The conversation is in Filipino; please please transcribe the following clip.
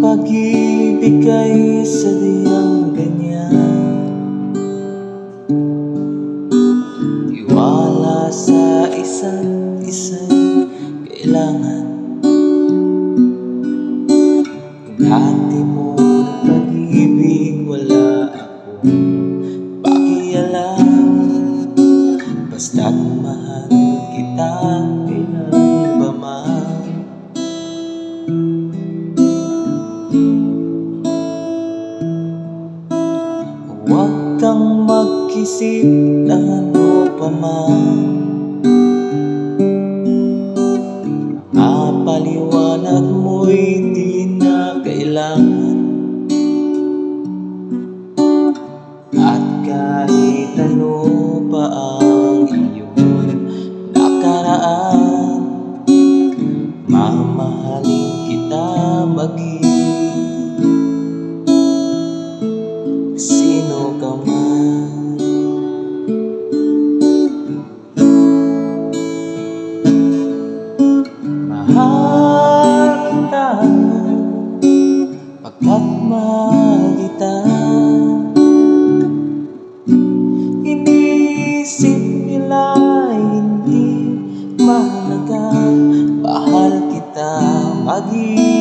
pag-ibig ay sadyang ganyan, tiwala sa isa't isa'y kailangan. Dati mo ng pag-ibig, wala akong pakialam. Basta't mahal kita, kailan ba man. Huwag kang mag-isip ng ano pa man. Paliwanag mo'y di na kailangan. At kahit ano pa ang iyong nakaraan, mamahalin kita maging sino ka man. Mahal kita pagkat mahal kita. Iniisip nila hindi mahalaga, mahal kita maging